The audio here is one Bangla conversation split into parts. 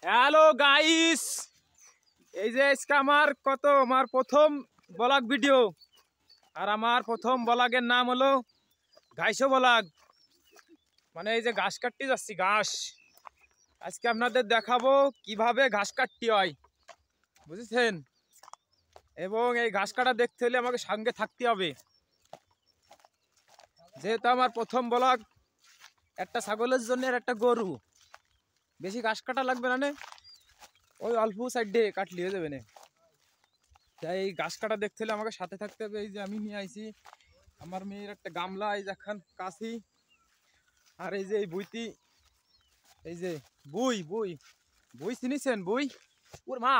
হ্যালো গাইস, এই যে আজকে আমার প্রথম ব্লগ ভিডিও। আর আমার প্রথম ব্লগের নাম হলো ঘাইশো ব্লগ। মানে এই যে ঘাস কাটতে যাচ্ছি, ঘাস আজকে আপনাদের দেখাবো কিভাবে ঘাস কাটতে হয়, বুঝেছেন? এবং এই ঘাস কাটা দেখতে হলে আমাকে সঙ্গে থাকতে হবে, যেহেতু আমার প্রথম ব্লগ। একটা ছাগলের জন্য আর একটা গরু, বেশি ঘাস কাটা লাগবে না, ওই অল্প সাইডে কাটলি হয়ে যাবে না। তাই এই ঘাস কাটা দেখতে হলে আমাকে সাথে থাকতে হবে। এই যে আমি নিয়ে আইছি আমার মেয়ের একটা গামলা, এই দেখেন কাশি, আর এই যে এই বুইতি, এই যে বুই বুই বুই চিনিছেন? বুই ওর মা।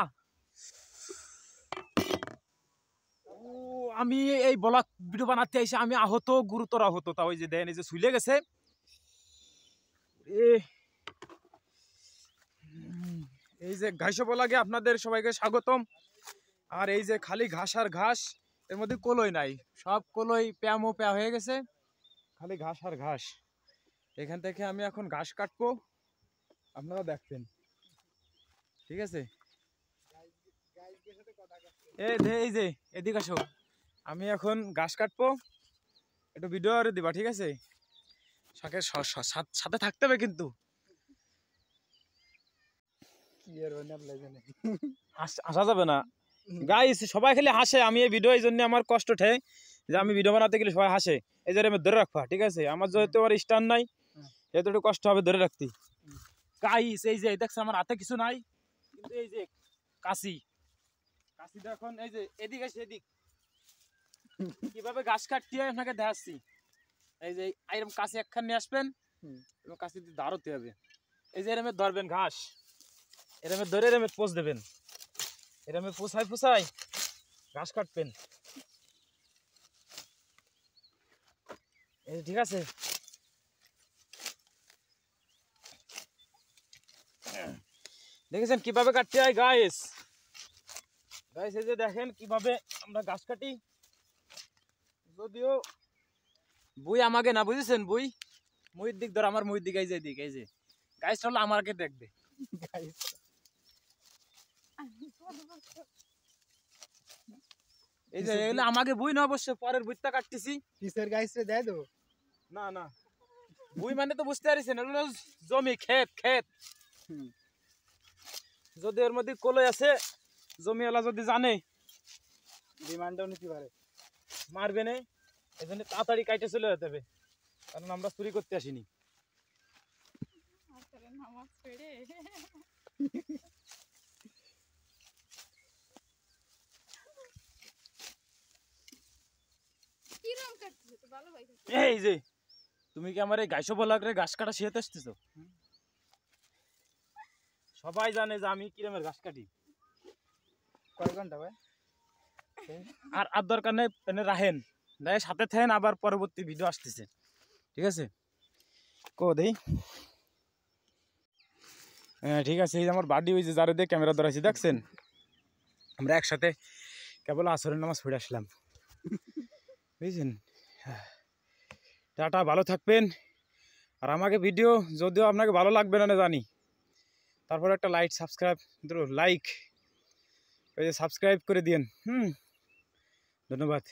ও আমি এই ব্লগ ভিডিও বানাতে আইসি, আমি আহত, গুরুতর আহত। তা ওই যে দেন এই যে শুলে গেছে। এই যে ঘাইশো ব্লগে আপনাদের সবাইকে স্বাগতম। আর এই যে খালি ঘাস আর ঘাস, এর মধ্যে কলই নাই, সব কলই প্যামো প্যা হয়ে গেছে, খালি ঘাস আর ঘাস। এখান থেকে আমি এখন ঘাস কাটবো, আপনারা দেখবেন, ঠিক আছে? এই যে এদিকে আসো, আমি এখন ঘাস কাটবো, একটু ভিডিও আর দিবা, ঠিক আছে? সাথে থাকতে হবে কিন্তু। আসা যাবে না গাইস, সবাই খালি হাসে। আমি এই ভিডিও, এই জন্য আমার কষ্ট ঠে যে আমি ভিডিও বানাতে গেলে সবাই হাসে। এই যে আমি ধরে রাখবা, ঠিক আছে? আমার যেহেতু আমার স্টান নাই, যেহেতু একটু কষ্ট হবে ধরে রাখতে। গাইস এই যে দেখছে আমার হাতে কিছু নাই, কিন্তু এই যে কাশি এখন এই যে এদিক আছে, এদিক কিভাবে ঘাস কাটতে হয় আপনাকে দেখাচ্ছি। এই যে এরকম কাশি একখান নিয়ে আসবেন এবং কাশি দিয়ে দাঁড়াতে হবে। এই যে এরমে ধরবেন ঘাস, এরমে ধরে এরমে পোষ দেবেন, এরমে পোষায় ঘাস কাটবেন, এই ঠিক আছে? দেখেছেন কিভাবে কাটতে হয় গাইস? গাইস এই যে দেখেন কিভাবে আমরা ঘাস কাটি। যদিও বুই আমাকে না, বুঝেছেন? বুই মুহির দিক ধর, আমার মুহির দিক, এই যে দিক, এই যে গাইস হলো আমাকে দেখবে। এই যে এগুলো আমাকে বুই না, অবশ্য পরের বুইটা কাটতেছি। কিসের গাইসে দেয় তো? না না, বুই মানে তো বুঝতে পারছেন, এগুলো জমি, ক্ষেত। যদি এর মধ্যে কলই আছে, জমিওয়ালা যদি জানে, ডিমান্ডও নিতে পারে, মারবে না। এই জন্য তাড়াতাড়ি কাইটে চলে যেতে হবে, কারণ আমরা চুরি করতে আসিনি। এই যে তুমি কি আমার এই ঘাইশো ব্লগের ঘাস কাটা শিখাতে আসতেছো? সবাই জানে যে আমি কিরমের ঘাস কাটি। কয় ঘন্টা ভাই? আর দরকার নেই, এনে রাখেন, সাথে থাকেন, আবার পরবর্তী ভিডিও আসতেছে, ঠিক আছে? দেই হ্যাঁ ঠিক আছে। এই যে আমার বাড়ি, ওই যে যারা দিয়ে ক্যামেরা ধরাইছি দেখছেন, আমরা একসাথে কেবল আসরের নামাজ পড়ে আসলাম, বুঝছেন? টাটা, ভালো থাকবেন। আর আমাকে ভিডিও যদিও আপনাকে ভালো লাগবে না জানি, তারপর একটা লাইক ওই যে সাবস্ক্রাইব করে দিন। ধন্যবাদ।